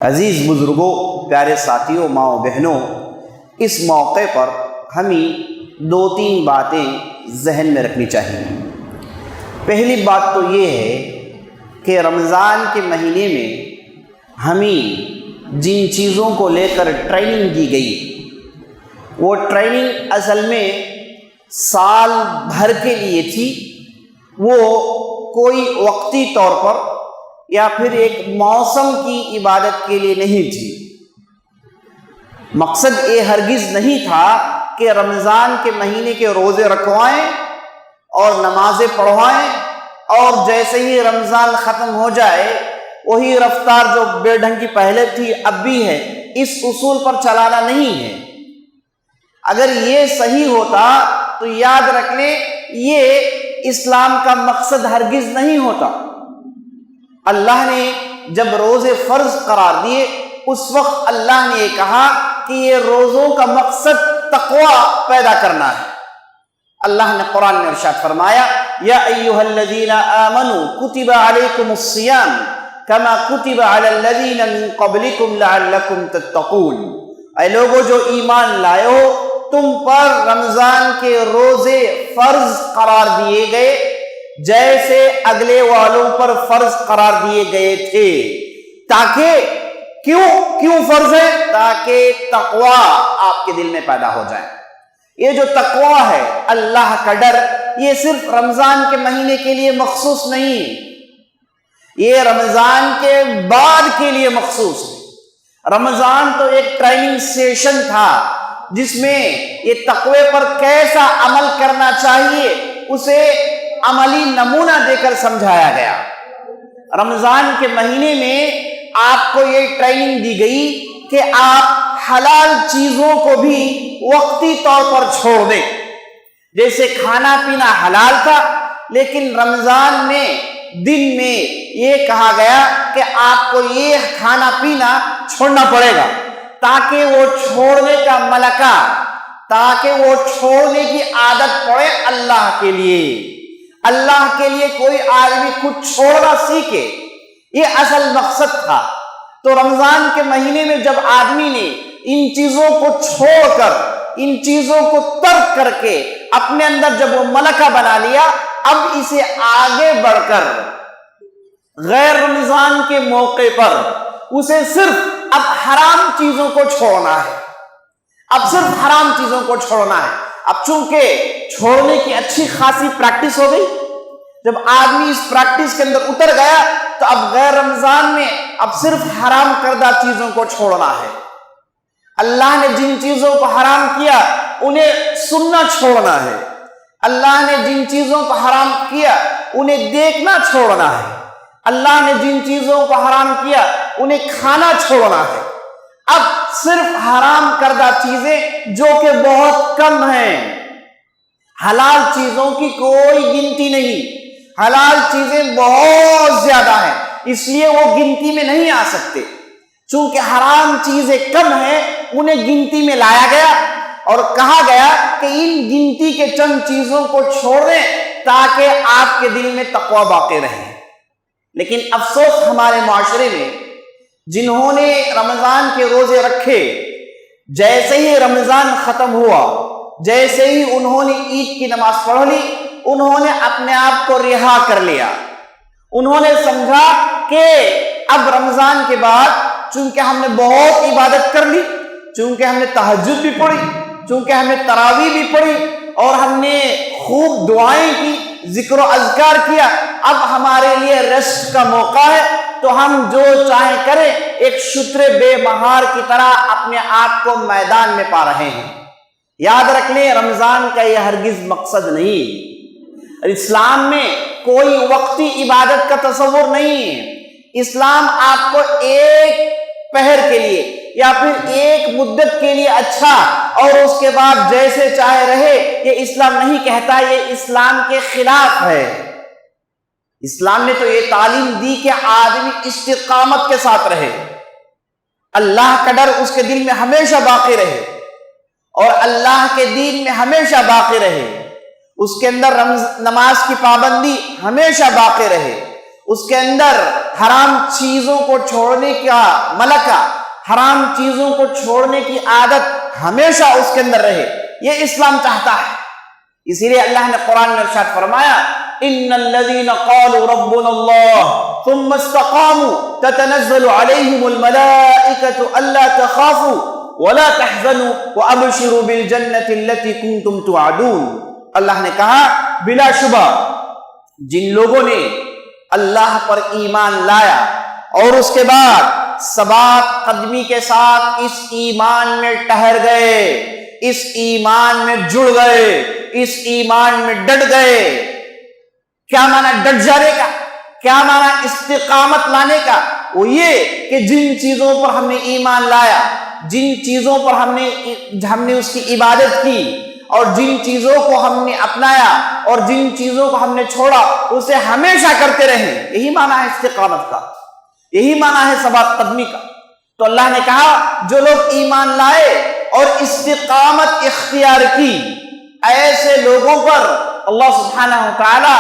عزیز بزرگوں، پیارے ساتھیوں، ماؤں بہنوں، اس موقع پر ہمیں دو تین باتیں ذہن میں رکھنی چاہیے۔ پہلی بات تو یہ ہے کہ رمضان کے مہینے میں ہمیں جن چیزوں کو لے کر ٹریننگ دی گئی، وہ ٹریننگ اصل میں سال بھر کے لیے تھی، وہ کوئی وقتی طور پر یا پھر ایک موسم کی عبادت کے لیے نہیں تھی۔ مقصد یہ ہرگز نہیں تھا کہ رمضان کے مہینے کے روزے رکھوائیں اور نمازیں پڑھوائیں اور جیسے ہی رمضان ختم ہو جائے وہی رفتار جو بے ڈھنگ کی پہلے تھی اب بھی ہے، اس اصول پر چلانا نہیں ہے۔ اگر یہ صحیح ہوتا تو یاد رکھ لیں یہ اسلام کا مقصد ہرگز نہیں ہوتا۔ اللہ نے جب روزے فرض قرار دیے اس وقت اللہ نے یہ کہا کہ یہ روزوں کا مقصد تقوی پیدا کرنا ہے۔ اللہ نے قرآن میں ارشاد فرمایا، یا ایھا الذین آمنوا کتب علیکم الصیام کما کتب علی الذین من قبلکم لعلکم تتقون۔ اے لوگو جو ایمان لائے ہو، تم پر رمضان کے روزے فرض قرار دیے گئے جیسے اگلے والوں پر فرض قرار دیے گئے تھے، تاکہ کیوں فرض ہے؟ تاکہ تقوی آپ کے دل میں پیدا ہو جائے۔ یہ جو تقوی ہے، اللہ کا ڈر، یہ صرف رمضان کے مہینے کے لیے مخصوص نہیں، یہ رمضان کے بعد کے لیے مخصوص ہے۔ رمضان تو ایک ٹریننگ سیشن تھا جس میں یہ تقوی پر کیسا عمل کرنا چاہیے اسے عملی نمونہ دے کر سمجھایا گیا۔ رمضان کے مہینے میں آپ کو یہ ٹریننگ دی گئی کہ آپ حلال چیزوں کو بھی وقتی طور پر چھوڑ دیں۔ جیسے کھانا پینا حلال تھا، لیکن رمضان میں دن میں یہ کہا گیا کہ آپ کو یہ کھانا پینا چھوڑنا پڑے گا، تاکہ وہ چھوڑنے کا ملکہ، تاکہ وہ چھوڑنے کی عادت پڑے اللہ کے لیے۔ اللہ کے لیے کوئی آدمی خود چھوڑنا سیکھے، یہ اصل مقصد تھا۔ تو رمضان کے مہینے میں جب آدمی نے ان چیزوں کو چھوڑ کر، ان چیزوں کو ترک کر کے اپنے اندر جب وہ ملکہ بنا لیا، اب اسے آگے بڑھ کر غیر رمضان کے موقع پر اسے صرف اب حرام چیزوں کو چھوڑنا ہے، اب صرف حرام چیزوں کو چھوڑنا ہے۔ اب چونکہ چھوڑنے کی اچھی خاصی پریکٹس ہو گئی، جب آدمی اس پریکٹس کے اندر اتر گیا تو اب غیر رمضان میں اب صرف حرام کردہ چیزوں کو چھوڑنا ہے۔ اللہ نے جن چیزوں کو حرام کیا انہیں سننا چھوڑنا ہے، اللہ نے جن چیزوں کو حرام کیا انہیں دیکھنا چھوڑنا ہے، اللہ نے جن چیزوں کو حرام کیا انہیں کھانا چھوڑنا ہے۔ اب صرف حرام کردہ چیزیں جو کہ بہت کم ہیں، حلال چیزوں کی کوئی گنتی نہیں، حلال چیزیں بہت زیادہ ہیں، اس لیے وہ گنتی میں نہیں آ سکتے۔ چونکہ حرام چیزیں کم ہیں انہیں گنتی میں لایا گیا اور کہا گیا کہ ان گنتی کے چند چیزوں کو چھوڑ دیں تاکہ آپ کے دل میں تقوی باقی رہے۔ لیکن افسوس ہمارے معاشرے میں جنہوں نے رمضان کے روزے رکھے، جیسے ہی رمضان ختم ہوا، جیسے ہی انہوں نے عید کی نماز پڑھ لی، انہوں نے اپنے آپ کو رہا کر لیا۔ انہوں نے سمجھا کہ اب رمضان کے بعد چونکہ ہم نے بہت عبادت کر لی، چونکہ ہم نے تہجد بھی پڑھی، چونکہ ہم نے تراویح بھی پڑھی اور ہم نے خوب دعائیں کی، ذکر و اذکار کیا، اب ہمارے لیے ریسٹ کا موقع ہے، تو ہم جو چاہیں کریں، ایک شتر بے مہار کی طرح اپنے آپ کو میدان میں پا رہے ہیں۔ یاد رکھ لیں رمضان کا یہ ہرگز مقصد نہیں۔ اسلام میں کوئی وقتی عبادت کا تصور نہیں ہے۔ اسلام آپ کو ایک پہر کے لیے یا پھر ایک مدت کے لیے اچھا اور اس کے بعد جیسے چاہے رہے، یہ اسلام نہیں کہتا، یہ اسلام کے خلاف ہے۔ اسلام نے تو یہ تعلیم دی کہ آدمی استقامت کے ساتھ رہے، اللہ کا ڈر اس کے دل میں ہمیشہ باقی رہے اور اللہ کے دین میں ہمیشہ باقی رہے، اس کے اندر نماز کی پابندی ہمیشہ باقی رہے، اس کے اندر حرام چیزوں کو چھوڑنے کا ملکہ، حرام چیزوں کو چھوڑنے کی عادت ہمیشہ اس کے اندر رہے، یہ اسلام چاہتا ہے۔ اسی لیے اللہ نے قرآن میں ارشاد فرمایا ان الذين قالوا ربنا الله ثم استقاموا تتنزل عليهم الملائكة الا تخافوا ولا تحزنوا وابشروا بالجنة التي كنتم توعدون۔ اللہ نے کہا بلا شبہ جن لوگوں نے اللہ پر ایمان لایا اور اس کے بعد ثبات قدمی کے ساتھ اس ایمان میں ٹھہر گئے، اس ایمان میں جڑ گئے، اس ایمان میں ڈٹ گئے۔ کیا معنی ڈٹ جانے کا؟ کیا معنی استقامت لانے کا؟ وہ یہ کہ جن چیزوں پر ہم نے ایمان لایا، جن چیزوں پر ہم نے اس کی عبادت کی، اور جن چیزوں کو ہم نے اپنایا اور جن چیزوں کو ہم نے چھوڑا اسے ہمیشہ کرتے رہیں، یہی معنی ہے استقامت کا، یہی معنی ہے ثبات قدمی کا۔ تو اللہ نے کہا جو لوگ ایمان لائے اور استقامت اختیار کی، ایسے لوگوں پر اللہ سبحانہ و تعالی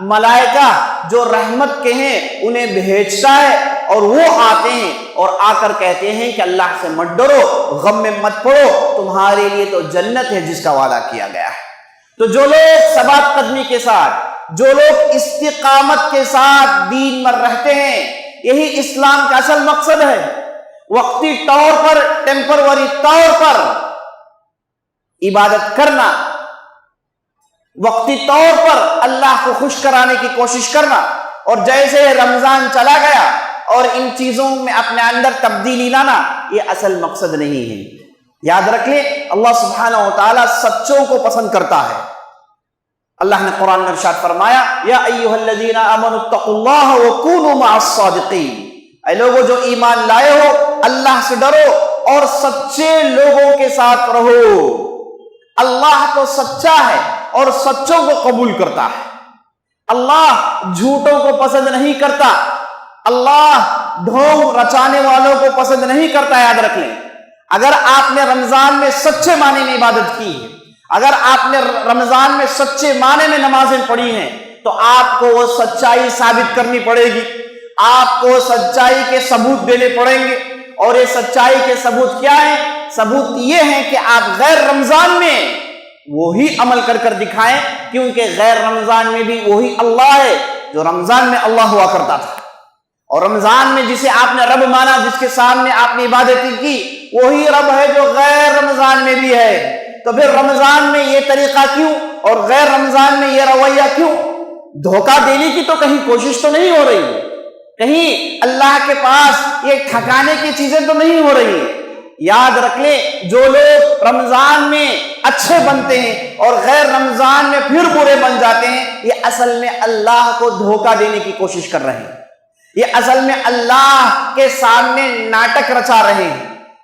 ملائکہ جو رحمت کے ہیں انہیں بھیجتا ہے، اور وہ آتے ہیں اور آ کر کہتے ہیں کہ اللہ سے مت ڈرو، غم میں مت پڑو، تمہارے لیے تو جنت ہے جس کا وعدہ کیا گیا ہے۔ تو جو لوگ ثبات قدمی کے ساتھ، جو لوگ استقامت کے ساتھ دین پر رہتے ہیں، یہی اسلام کا اصل مقصد ہے۔ وقتی طور پر، ٹیمپروری طور پر عبادت کرنا، وقتی طور پر اللہ کو خوش کرانے کی کوشش کرنا، اور جیسے رمضان چلا گیا اور ان چیزوں میں اپنے اندر تبدیلی لانا، یہ اصل مقصد نہیں ہے۔ یاد رکھ لیں اللہ سبحانہ و تعالیٰ سچوں کو پسند کرتا ہے۔ اللہ نے قرآن میں ارشاد فرمایا یا ایھا الذین آمنوا اتقوا اللہ وکونوا مع الصادقین، اے لوگوں جو ایمان لائے ہو اللہ سے ڈرو اور سچے لوگوں کے ساتھ رہو۔ اللہ تو سچا ہے اور سچوں کو قبول کرتا ہے، اللہ جھوٹوں کو پسند نہیں کرتا، اللہ ڈھونگ رچانے والوں کو پسند نہیں کرتا۔ یاد رکھ لیں اگر آپ نے رمضان میں سچے معنی میں عبادت کی ہے، اگر آپ نے رمضان میں سچے معنی میں نمازیں پڑھی ہیں، تو آپ کو وہ سچائی ثابت کرنی پڑے گی، آپ کو سچائی کے ثبوت دینے پڑیں گے۔ اور یہ سچائی کے ثبوت کیا ہیں؟ ثبوت یہ ہے کہ آپ غیر رمضان میں وہی عمل کر کر دکھائیں، کیونکہ غیر رمضان میں بھی وہی اللہ ہے جو رمضان میں اللہ ہوا کرتا تھا، اور رمضان میں جسے آپ نے رب مانا، جس کے سامنے آپ نے عبادتیں کی، وہی رب ہے جو غیر رمضان میں بھی ہے۔ تو پھر رمضان میں یہ طریقہ کیوں اور غیر رمضان میں یہ رویہ کیوں؟ دھوکہ دینے کی تو کہیں کوشش تو نہیں ہو رہی ہے، کہیں اللہ کے پاس یہ ٹھکانے کی چیزیں تو نہیں ہو رہی ہیں۔ یاد رکھ لیں جو لوگ رمضان میں اچھے بنتے ہیں اور غیر رمضان میں پھر برے بن جاتے ہیں، یہ اصل میں اللہ کو دھوکہ دینے کی کوشش کر رہے ہیں، یہ اصل میں اللہ کے سامنے ناٹک رچا رہے ہیں۔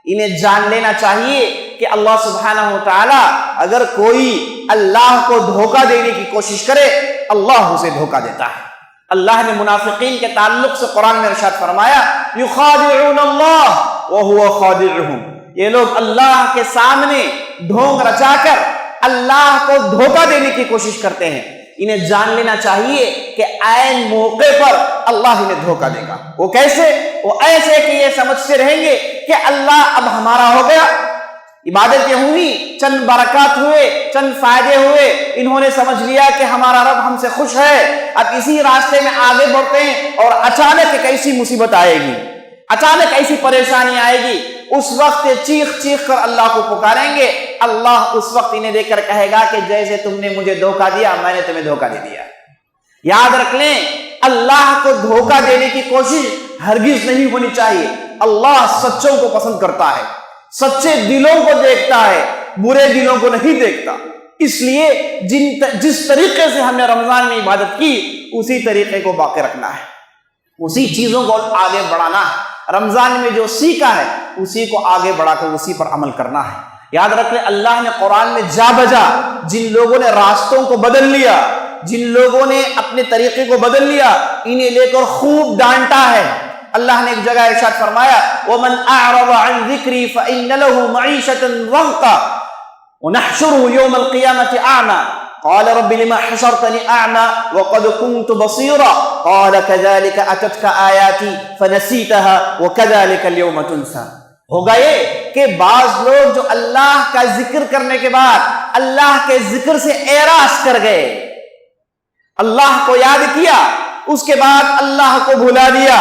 انہیں جان لینا چاہیے کہ اللہ سبحانہ و تعالی اگر کوئی اللہ کو دھوکہ دینے کی کوشش کرے، اللہ اسے دھوکہ دیتا ہے۔ اللہ نے منافقین کے تعلق سے قرآن میں ارشاد فرمایا یخادعون اللہ وہو خادعہم، یہ لوگ اللہ کے سامنے ڈھونگ رچا کر اللہ کو دھوکہ دینے کی کوشش کرتے ہیں۔ انہیں جان لینا چاہیے کہ عین موقع پر اللہ انہیں دھوکہ دے گا۔ وہ کیسے؟ وہ ایسے کہ یہ سمجھتے رہیں گے کہ اللہ اب ہمارا ہو گیا، عبادتیں ہوئی، چند برکات ہوئے، چند فائدے ہوئے، انہوں نے سمجھ لیا کہ ہمارا رب ہم سے خوش ہے، اب اسی راستے میں آگے بڑھتے ہیں، اور اچانک ایک ایسی مصیبت آئے گی، اچانک ایسی پریشانی آئے گی، اس وقت چیخ چیخ کر اللہ کو پکاریں گے، اللہ اس وقت انہیں دیکھ کر کہے گا کہ جیسے تم نے مجھے دھوکہ دیا میں نے تمہیں دھوکہ دے دیا۔ یاد رکھ لیں اللہ کو دھوکہ دینے کی کوشش ہرگز نہیں ہونی چاہیے۔ اللہ سچوں کو پسند کرتا ہے، سچے دلوں کو دیکھتا ہے، برے دلوں کو نہیں دیکھتا۔ اس لیے جس طریقے سے ہم نے رمضان میں عبادت کی اسی طریقے کو باقی رکھنا ہے، اسی چیزوں کو آگے بڑھانا ہے۔ رمضان میں جو سیکھا ہے اسی کو آگے بڑھا کر اسی پر عمل کرنا ہے۔ یاد رکھ لیں اللہ نے قرآن میں جا بجا جن لوگوں نے راستوں کو بدل لیا، جن لوگوں نے اپنے طریقے کو بدل لیا، انہیں لے کر خوب ڈانٹا ہے۔ اللہ نے ایک جگہ ارشاد فرمایا وَمَنْ أَعْرَضَ عَنْ ذِكْرِي فَإِنَّ لَهُ مَعِيشَةً ضَنْكًا وَنَحْشُرُهُ يَوْمَ الْقِيَامَةِ أَعْمَى قال رب لما حشرتني اعمى وقد كنت بصيرا قال كذلك اتتك آیاتی فنسیتها وكذلك اليوم تنسى. ہوگا یہ کہ بعض لوگ جو اللہ کا ذکر کرنے کے بعد اللہ کے ذکر سے اعراض کر گئے، اللہ کو یاد کیا، اس کے بعد اللہ کو بھلا دیا،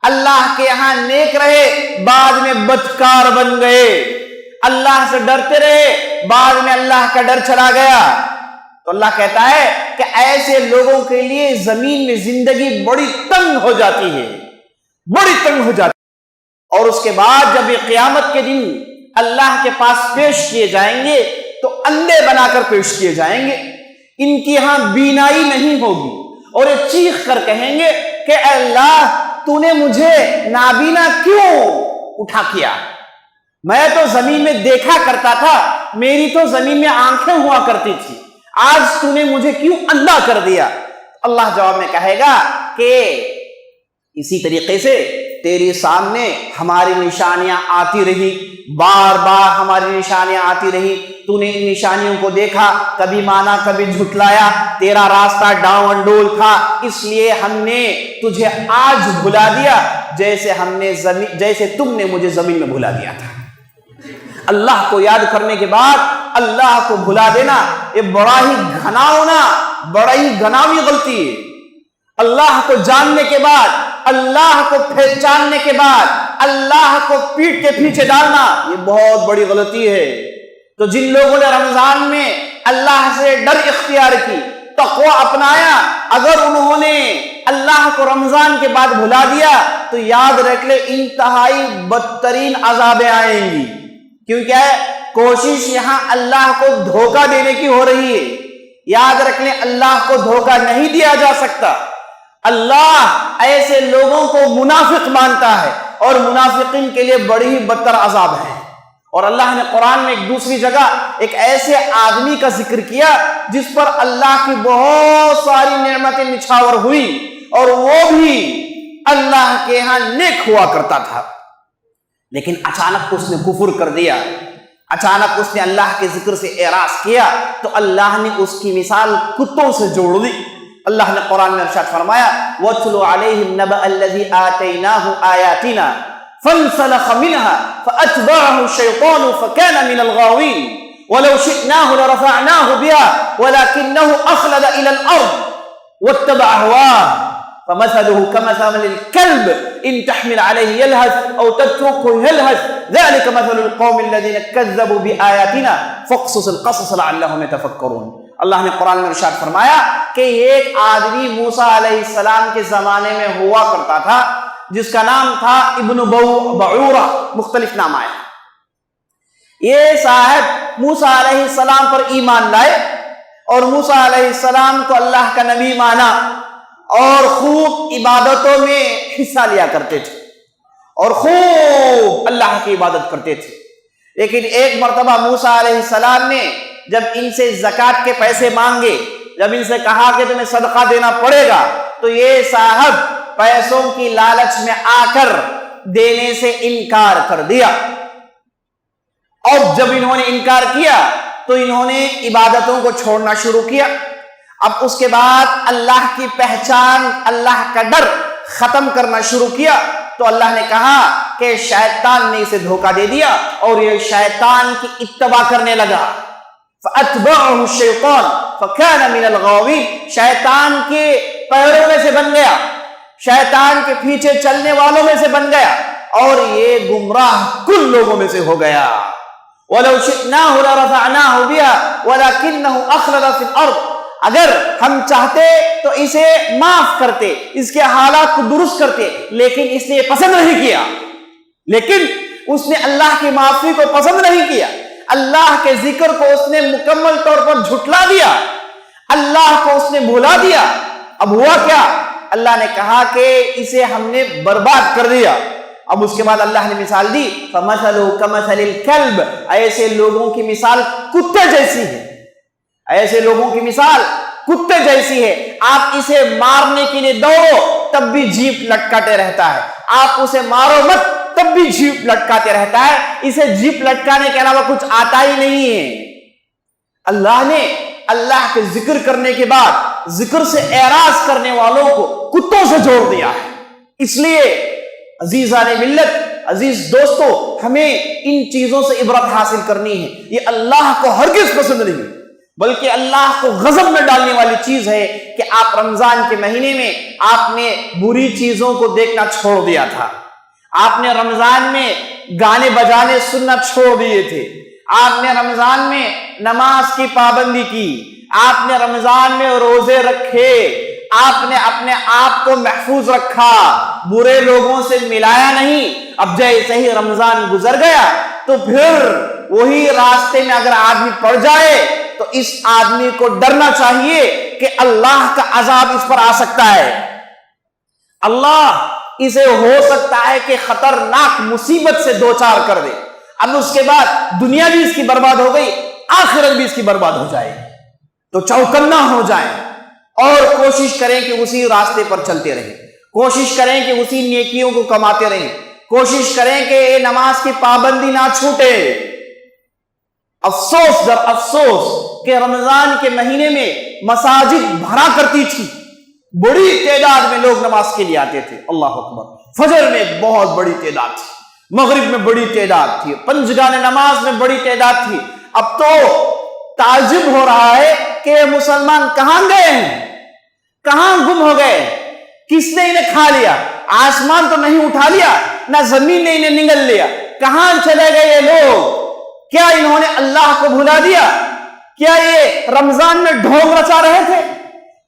اللہ کے یہاں نیک رہے، بعد میں بدکار بن گئے، اللہ سے ڈرتے رہے، بعد میں اللہ کا ڈر چلا گیا. تو اللہ کہتا ہے کہ ایسے لوگوں کے لیے زمین میں زندگی بڑی تنگ ہو جاتی ہے، بڑی تنگ ہو جاتی ہے. اور اس کے بعد جب یہ قیامت کے دن اللہ کے پاس پیش کیے جائیں گے تو اندھے بنا کر پیش کیے جائیں گے، ان کی یہاں بینائی نہیں ہوگی، اور یہ چیخ کر کہیں گے کہ اے اللہ تو نے مجھے نابینا کیوں اٹھا کیا؟ میں تو زمین میں دیکھا کرتا تھا، میری تو زمین میں آنکھیں ہوا کرتی تھی، آج تو نے مجھے کیوں اندھا کر دیا؟ اللہ جواب میں کہے گا کہ اسی طریقے سے تیرے سامنے ہماری نشانیاں آتی رہی، بار بار ہماری نشانیاں آتی رہی، تو نے ان نشانیوں کو دیکھا، کبھی مانا کبھی جھٹلایا، تیرا راستہ ڈاؤن ڈول تھا، اس لیے ہم نے تجھے آج بھلا دیا جیسے تم نے مجھے زمین میں بھلا دیا تھا. اللہ کو یاد کرنے کے بعد اللہ کو بھلا دینا یہ بڑا ہی گھناوی غلطی ہے. اللہ کو جاننے کے بعد، اللہ کو پہچاننے کے بعد اللہ کو پیٹ کے پیچھے ڈالنا یہ بہت بڑی غلطی ہے. تو جن لوگوں نے رمضان میں اللہ سے ڈر اختیار کی، تقوی اپنایا، اگر انہوں نے اللہ کو رمضان کے بعد بھلا دیا تو یاد رکھ لے انتہائی بدترین عذابیں آئیں گی. کیونکہ کوشش یہاں اللہ کو دھوکہ دینے کی ہو رہی ہے. یاد رکھ لیں اللہ کو دھوکہ نہیں دیا جا سکتا. اللہ ایسے لوگوں کو منافق مانتا ہے، اور منافقین کے لیے بڑی ہی بدتر عذاب ہے. اور اللہ نے قرآن میں ایک دوسری جگہ ایک ایسے آدمی کا ذکر کیا جس پر اللہ کی بہت ساری نعمتیں نچھاور ہوئی، اور وہ بھی اللہ کے ہاں نیک ہوا کرتا تھا، لیکن اچانک اس نے کفر کر دیا، اچانک اس نے اللہ کے ذکر سے اعراض کیا، تو اللہ نے اس کی مثال کتوں سے جوڑ دی. اللہ نے قرآن میں ارشاد فرمایا وَاتْلُ عَلَيْهِمْ نَبَأَ الَّذِي آتَيْنَاهُ آيَاتِنَا فانسلخ منها فأتبعه الشيطان فكان من الغاوين ولو شئناه لرفعناه بها ولكنه أخلد إلى الأرض واتبع هواه فمثله كمثل الكلب إن تحمل عليه يلهث أو تتركه يلهث ذلك مثل القوم الذين كذبوا بآياتنا فاقصص القصص لعلهم يتفكرون. اللہ نے قرآن میں ارشاد فرمایا کہ ایک آدمی موسیٰ علیہ السلام کے زمانے میں ہوا کرتا تھا جس کا نام تھا ابن بعورہ، مختلف نام آئے. یہ صاحب موسیٰ علیہ السلام پر ایمان لائے اور موسیٰ علیہ السلام کو اللہ کا نبی مانا اور خوب عبادتوں میں حصہ لیا کرتے تھے اور خوب اللہ کی عبادت کرتے تھے. لیکن ایک مرتبہ موسیٰ علیہ السلام نے جب ان سے زکوٰۃ کے پیسے مانگے، جب ان سے کہا کہ تمہیں صدقہ دینا پڑے گا، تو یہ صاحب پیسوں کی لالچ میں آ کر دینے سے انکار کر دیا. اور جب انہوں نے انکار کیا تو انہوں نے عبادتوں کو چھوڑنا شروع کیا. اب اس کے بعد اللہ کی پہچان، اللہ کا ڈر ختم کرنا شروع کیا، تو اللہ نے کہا کہ شیطان نے اسے دھوکہ دے دیا اور یہ شیطان کی اتباع کرنے لگا. فَأَتْبَعَهُ الشَّيْطَانُ فَكَانَ مِنَ الْغَاوِينَ، شیطان کے پیروں میں سے بن گیا، شیطان کے پیچھے چلنے والوں میں سے بن گیا اور یہ گمراہ کل لوگوں میں سے ہو گیا. وَلَوْ شِئْنَاهُ لَرَفَعْنَاهُ بِهَا وَلَكِنَّهُ أَخْلَدَ فِي الْأَرْضِ، اگر ہم چاہتے تو اسے معاف کرتے، اس کے حالات کو درست کرتے، لیکن اس نے پسند نہیں کیا. لیکن اس نے اللہ کی معافی کو پسند نہیں کیا، اللہ کے ذکر کو اس نے مکمل طور پر جھٹلا دیا، اللہ کو اس نے بھلا دیا. اب ہوا کیا؟ اللہ نے کہا کہ اسے ہم نے برباد کر دیا. اب اس کے بعد اللہ نے مثال دی فَمَثَلُهُ كَمَثَلِ الْكَلْبِ، ایسے لوگوں کی مثال کتے جیسی ہے، ایسے لوگوں کی مثال کتے جیسی ہے. آپ اسے مارنے کے لیے دوڑو تب بھی جیپ لٹکاتے رہتا ہے، آپ اسے مارو مت تب بھی جیپ لٹکاتے رہتا ہے، اسے جیپ لٹکانے کے علاوہ کچھ آتا ہی نہیں ہے. اللہ نے اللہ کے ذکر کرنے کے بعد ذکر سے اعراض کرنے والوں کو کتوں سے جوڑ دیا ہے۔ اس لیے عزیزان ملت، عزیز دوستو، ہمیں ان چیزوں سے عبرت حاصل کرنی ہے۔ یہ اللہ کو ہرگز پسند نہیں، بلکہ اللہ کو غضب میں ڈالنے والی چیز ہے کہ آپ رمضان کے مہینے میں آپ نے بری چیزوں کو دیکھنا چھوڑ دیا تھا، آپ نے رمضان میں گانے بجانے سننا چھوڑ دیے تھے، آپ نے رمضان میں نماز کی پابندی کی، آپ نے رمضان میں روزے رکھے، آپ نے اپنے آپ کو محفوظ رکھا، برے لوگوں سے ملایا نہیں۔ اب جیسے ہی رمضان گزر گیا تو پھر وہی راستے میں اگر آدمی پڑ جائے تو اس آدمی کو ڈرنا چاہیے کہ اللہ کا عذاب اس پر آ سکتا ہے، اللہ اسے ہو سکتا ہے کہ خطرناک مصیبت سے دوچار کر دے۔ اب اس کے بعد دنیا بھی اس کی برباد ہو گئی، آخرت بھی اس کی برباد ہو جائے، تو چوکنا ہو جائیں اور کوشش کریں کہ اسی راستے پر چلتے رہیں، کوشش کریں کہ اسی نیکیوں کو کماتے رہیں، کوشش کریں کہ نماز کی پابندی نہ چھوٹے۔ افسوس در افسوس کہ رمضان کے مہینے میں مساجد بھرا کرتی تھی، بڑی تعداد میں لوگ نماز کے لیے آتے تھے، اللہ اکبر، فجر میں بہت بڑی تعداد تھی، مغرب میں بڑی تعداد تھی، پنجگان نماز میں بڑی تعداد تھی۔ اب تو تعجب ہو رہا ہے کہ یہ مسلمان کہاں گئے ہیں، کہاں گم ہو گئے، کس نے انہیں کھا لیا؟ آسمان تو نہیں اٹھا لیا، نہ زمین نے انہیں نگل لیا، کہاں چلے گئے یہ لوگ؟ کیا انہوں نے اللہ کو بھلا دیا؟ کیا یہ رمضان میں ڈھونگ رچا رہے تھے؟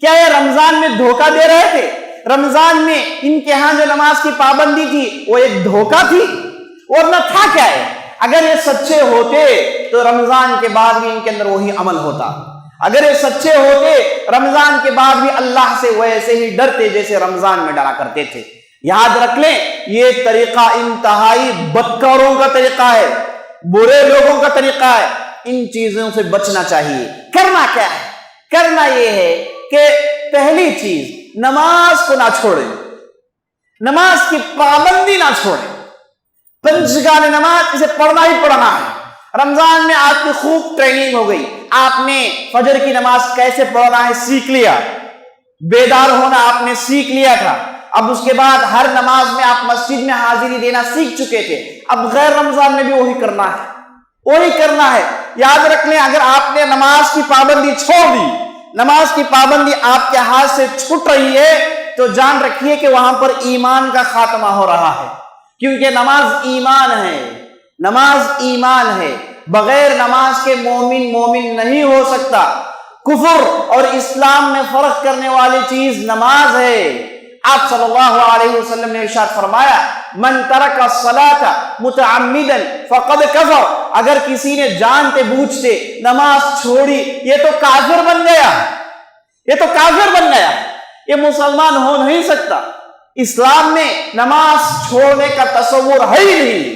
کیا یہ رمضان میں دھوکہ دے رہے تھے؟ رمضان میں ان کے ہاں جو نماز کی پابندی تھی وہ ایک دھوکہ تھی، اور نہ تھا کیا ہے؟ اگر یہ سچے ہوتے تو رمضان کے بعد بھی ان کے اندر وہی عمل ہوتا، اگر یہ سچے ہوتے رمضان کے بعد بھی اللہ سے ویسے ہی ڈرتے جیسے رمضان میں ڈرا کرتے تھے۔ یاد رکھ لیں، یہ طریقہ انتہائی بدکاروں کا طریقہ ہے، برے لوگوں کا طریقہ ہے، ان چیزوں سے بچنا چاہیے۔ کرنا کیا ہے؟ کرنا یہ ہے کہ پہلی چیز نماز کو نہ چھوڑیں، نماز کی پابندی نہ چھوڑیں، پنجگان نماز اسے پڑھنا ہی پڑھنا ہے۔ رمضان میں آپ کی خوب ٹریننگ ہو گئی، آپ نے فجر کی نماز کیسے پڑھنا ہے سیکھ لیا، بیدار ہونا آپ نے سیکھ لیا تھا، اب اس کے بعد ہر نماز میں آپ مسجد میں حاضری دینا سیکھ چکے تھے، اب غیر رمضان میں بھی وہی کرنا ہے، وہی کرنا ہے۔ یاد رکھ لیں، اگر آپ نے نماز کی پابندی چھوڑ دی، نماز کی پابندی آپ کے ہاتھ سے چھوٹ رہی ہے، تو جان رکھیے کہ وہاں پر ایمان کا خاتمہ ہو رہا ہے، کیونکہ نماز ایمان ہے، نماز ایمان ہے، بغیر نماز کے مومن نہیں ہو سکتا۔ کفر اور اسلام میں فرق کرنے والی چیز نماز ہے۔ آپ صلی اللہ علیہ وسلم نے ارشاد فرمایا، من ترک الصلاۃ متعمدا فقد کفر، اگر کسی نے جانتے بوجھتے نماز چھوڑی یہ تو کافر بن گیا، یہ تو کافر بن گیا، یہ مسلمان ہو نہیں سکتا۔ اسلام میں نماز چھوڑنے کا تصور ہے ہی نہیں،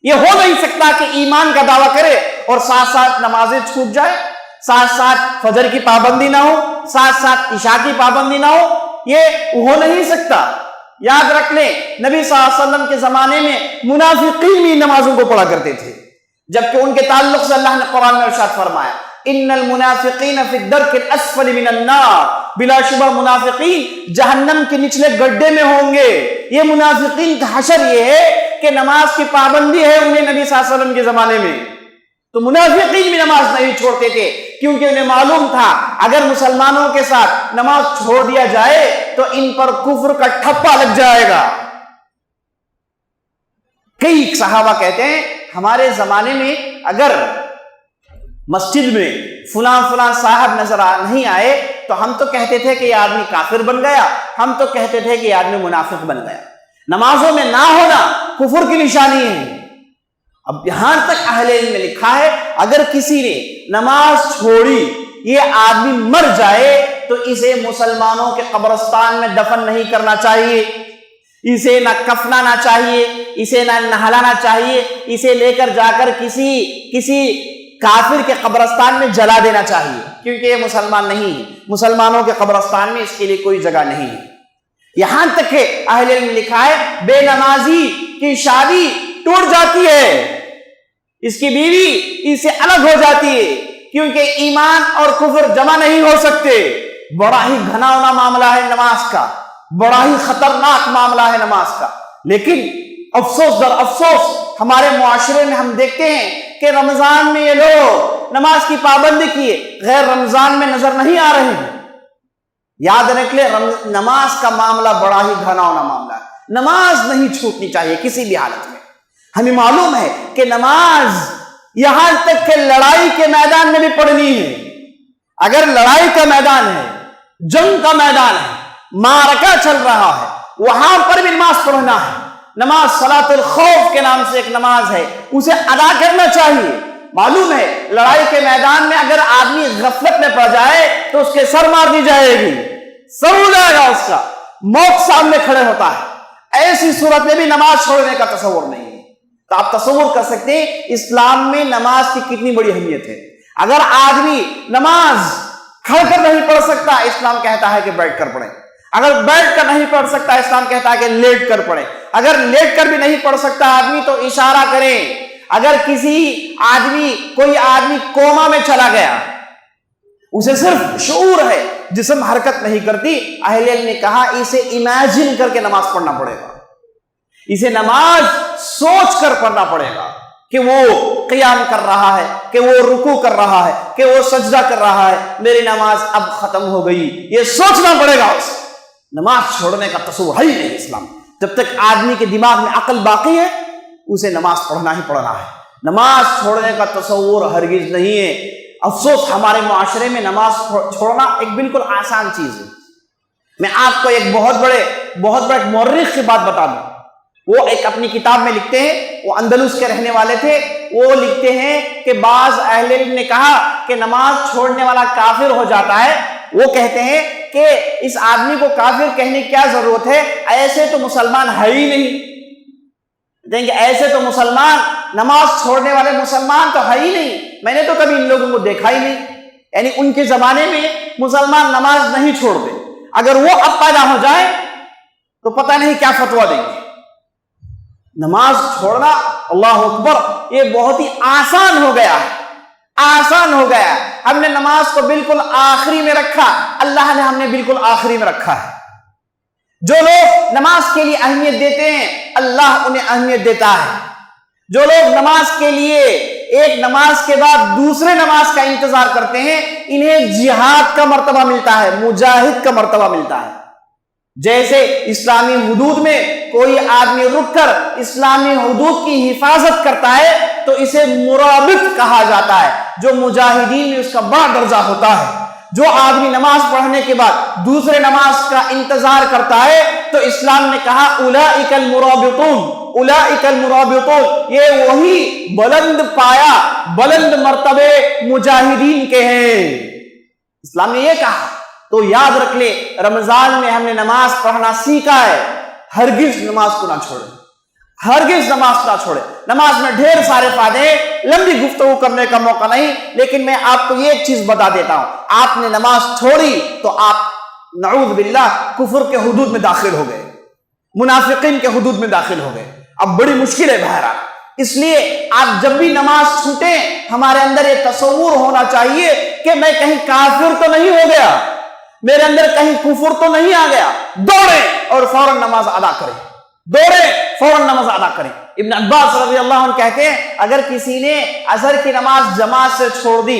یہ ہو نہیں سکتا کہ ایمان کا دعویٰ کرے اور ساتھ ساتھ نمازیں چھوٹ جائے، ساتھ ساتھ فجر کی پابندی نہ ہو، ساتھ ساتھ عشاء کی پابندی نہ ہو، یہ ہو نہیں سکتا۔ یاد رکھ لیں، نبی صلی اللہ علیہ وسلم کے زمانے میں منافقین بھی نمازوں کو پڑھا کرتے تھے، جبکہ ان کے تعلق سے اللہ نے قرآن میں ارشاد فرمایا، ان المنافقین فی الدرک الاسفل من النار، بلا شبہ منافقین جہنم کے نچلے گڈھے میں ہوں گے۔ یہ منافقین کا حشر یہ ہے کہ نماز کی پابندی ہے انہیں نبی صلی اللہ علیہ وسلم کے زمانے میں، تو منافقین بھی نماز نہیں چھوڑتے تھے، کیونکہ انہیں معلوم تھا اگر مسلمانوں کے ساتھ نماز چھوڑ دیا جائے تو ان پر کفر کا ٹھپا لگ جائے گا۔ کئی صحابہ کہتے ہیں ہمارے زمانے میں اگر مسجد میں فلاں صاحب نظر نہیں آئے تو ہم تو کہتے تھے کہ یہ آدمی کافر بن گیا، ہم تو کہتے تھے کہ یہ آدمی منافق بن گیا۔ نمازوں میں نہ ہونا کفر کی نشانی ہے۔ اب یہاں تک اہل علم نے لکھا ہے اگر کسی نے نماز چھوڑی، یہ آدمی مر جائے تو اسے مسلمانوں کے قبرستان میں دفن نہیں کرنا چاہیے، اسے نہ کفنانا چاہیے، اسے نہ نہلانا چاہیے، اسے لے کر جا کر کسی کافر کے قبرستان میں جلا دینا چاہیے، کیونکہ یہ مسلمان نہیں ہے، مسلمانوں کے قبرستان میں اس کے لیے کوئی جگہ نہیں ہے۔ یہاں تک کہ اہل علم نے لکھا ہے بے نمازی کی شادی ٹوٹ جاتی ہے، اس کی بیوی اس سے الگ ہو جاتی ہے، کیونکہ ایمان اور کفر جمع نہیں ہو سکتے. بڑا ہی گھناؤنا معاملہ ہے نماز کا، بڑا ہی خطرناک معاملہ ہے نماز کا. لیکن افسوس در افسوس ہمارے معاشرے میں ہم دیکھتے ہیں کہ رمضان میں یہ لوگ نماز کی پابندی کیے غیر رمضان میں نظر نہیں آ رہے ہیں. یاد رکھ لے نماز کا معاملہ بڑا ہی گھناؤنا معاملہ ہے. نماز نہیں چھوٹنی چاہیے کسی بھی حالت میں. ہمیں معلوم ہے کہ نماز یہاں تک کہ لڑائی کے میدان میں بھی پڑھنی ہے. اگر لڑائی کا میدان ہے، جنگ کا میدان ہے، معرکہ چل رہا ہے، وہاں پر بھی نماز پڑھنا ہے. نماز صلاۃ الخوف کے نام سے ایک نماز ہے، اسے ادا کرنا چاہیے. معلوم ہے لڑائی کے میدان میں اگر آدمی غفلت میں پڑ جائے تو اس کے سر مار دی جائے گی، سر ہو جائے گا، اس کا موت سامنے کھڑے ہوتا ہے. ایسی صورت میں بھی نماز چھوڑنے کا تصور نہیں ہے. تو آپ تصور کر سکتے ہیں اسلام میں نماز کی کتنی بڑی اہمیت ہے. اگر آدمی نماز کھڑ کر نہیں پڑھ سکتا، اسلام کہتا ہے کہ بیٹھ کر پڑھیں. اگر بیٹھ کر نہیں پڑھ سکتا، اسلام کہتا ہے کہ لیٹ کر پڑھیں. اگر لیٹ کر بھی نہیں پڑھ سکتا آدمی تو اشارہ کریں. اگر کوئی آدمی کوما میں چلا گیا، اسے صرف شعور ہے، جسم حرکت نہیں کرتی، اہل علم نے کہا اسے امیجن کر کے نماز پڑھنا پڑے گا. اسے نماز سوچ کر پڑھنا پڑے گا کہ وہ قیام کر رہا ہے، کہ وہ رکوع کر رہا ہے، کہ وہ سجدہ کر رہا ہے. میری نماز اب ختم ہو گئی، یہ سوچنا پڑے گا اسے. نماز چھوڑنے کا تصور ہے ہی نہیں اسلام. جب تک آدمی کے دماغ میں عقل باقی ہے اسے نماز پڑھنا ہی پڑھنا ہے. نماز چھوڑنے کا تصور ہرگز نہیں ہے. افسوس ہمارے معاشرے میں نماز چھوڑنا ایک بالکل آسان چیز ہے. میں آپ کو ایک بہت بڑے مورخ کی بات بتا دوں. وہ ایک اپنی کتاب میں لکھتے ہیں، وہ اندلس کے رہنے والے تھے. وہ لکھتے ہیں کہ بعض اہل علم نے کہا کہ نماز چھوڑنے والا کافر ہو جاتا ہے. وہ کہتے ہیں کہ اس آدمی کو کافر کہنے کی کیا ضرورت ہے، ایسے تو مسلمان ہے ہی نہیں. دیکھیں ایسے تو مسلمان، نماز چھوڑنے والے مسلمان تو ہے ہی نہیں، میں نے تو کبھی ان لوگوں کو دیکھا ہی نہیں. یعنی ان کے زمانے میں مسلمان نماز نہیں چھوڑتے. اگر وہ اب پیدا ہو جائے تو پتہ نہیں کیا فتویٰ دیں گے. نماز چھوڑنا، اللہ اکبر، یہ بہت ہی آسان ہو گیا ہے. آسان ہو گیا. ہم نے نماز کو بالکل آخری میں رکھا، اللہ نے ہم نے بالکل آخری میں رکھا ہے. جو لوگ نماز کے لیے اہمیت دیتے ہیں اللہ انہیں اہمیت دیتا ہے. جو لوگ نماز کے لیے ایک نماز کے بعد دوسرے نماز کا انتظار کرتے ہیں انہیں جہاد کا مرتبہ ملتا ہے، مجاہد کا مرتبہ ملتا ہے. جیسے اسلامی حدود میں کوئی آدمی رک کر اسلامی حدود کی حفاظت کرتا ہے تو اسے مرابط کہا جاتا ہے، جو مجاہدین میں اس کا بڑا درجہ ہوتا ہے. جو آدمی نماز پڑھنے کے بعد دوسرے نماز کا انتظار کرتا ہے تو اسلام نے کہا اولئک المرابطون، اولئک المرابطون، یہ وہی بلند پایا، بلند مرتبے مجاہدین کے ہیں. اسلام نے یہ کہا. تو یاد رکھ لے رمضان میں ہم نے نماز پڑھنا سیکھا ہے. ہرگز نماز کو نہ چھوڑے، ہرگز نماز نہ چھوڑے. نماز میں ڈھیر سارے فائدے ہیں، لمبی گفتگو کرنے کا موقع نہیں، لیکن میں آپ کو یہ ایک چیز بتا دیتا ہوں. آپ نے نماز چھوڑی تو آپ نعوذ باللہ کفر کے حدود میں داخل ہو گئے، منافقین کے حدود میں داخل ہو گئے. اب بڑی مشکل ہے بہرحال. اس لیے آپ جب بھی نماز چھوٹیں ہمارے اندر یہ تصور ہونا چاہیے کہ میں کہیں کافر تو نہیں ہو گیا، میرے اندر کہیں کفر تو نہیں آ گیا. دوڑیں اور فوراً نماز ادا کریں، دوڑیں فوراً نماز ادا کریں. ابن عباس رضی اللہ عنہ کہتے ہیں اگر کسی نے عصر کی نماز جماعت سے چھوڑ دی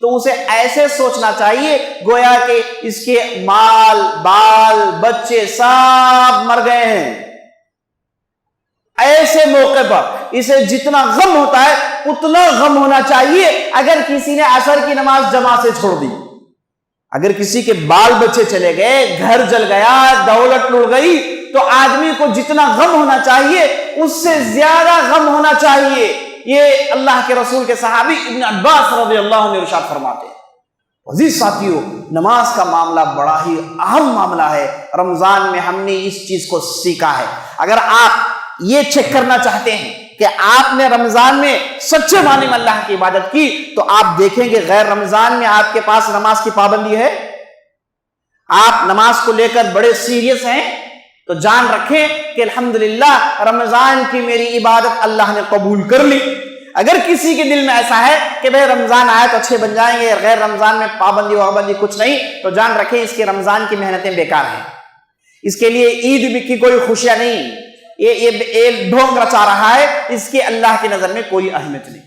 تو اسے ایسے سوچنا چاہیے گویا کہ اس کے مال بال بچے سب مر گئے ہیں. ایسے موقع پر اسے جتنا غم ہوتا ہے اتنا غم ہونا چاہیے اگر کسی نے عصر کی نماز جماعت سے چھوڑ دی. اگر کسی کے بال بچے چلے گئے، گھر جل گیا، دولت لوٹ گئی، تو آدمی کو جتنا غم ہونا چاہیے اس سے زیادہ غم ہونا چاہیے. یہ اللہ کے رسول کے صحابی ابن عباس رضی اللہ عنہ ارشاد فرماتے ہیں. عزیز ساتھیو، نماز کا معاملہ بڑا ہی اہم معاملہ ہے. رمضان میں ہم نے اس چیز کو سیکھا ہے. اگر آپ یہ چیک کرنا چاہتے ہیں کہ آپ نے رمضان میں سچے معنی میں اللہ کی عبادت کی تو آپ دیکھیں گے غیر رمضان میں آپ کے پاس نماز کی پابندی ہے، آپ نماز کو لے کر بڑے سیریس ہیں، تو جان رکھیں کہ الحمدللہ رمضان کی میری عبادت اللہ نے قبول کر لی. اگر کسی کے دل میں ایسا ہے کہ بھئی رمضان آئے تو اچھے بن جائیں گے، غیر رمضان میں پابندی وابندی کچھ نہیں، تو جان رکھیں اس کے رمضان کی محنتیں بیکار ہیں، اس کے لیے عید کی کوئی خوشیاں نہیں، یہ ڈھونگ رچا رہا ہے، اس کی اللہ کی نظر میں کوئی اہمیت نہیں۔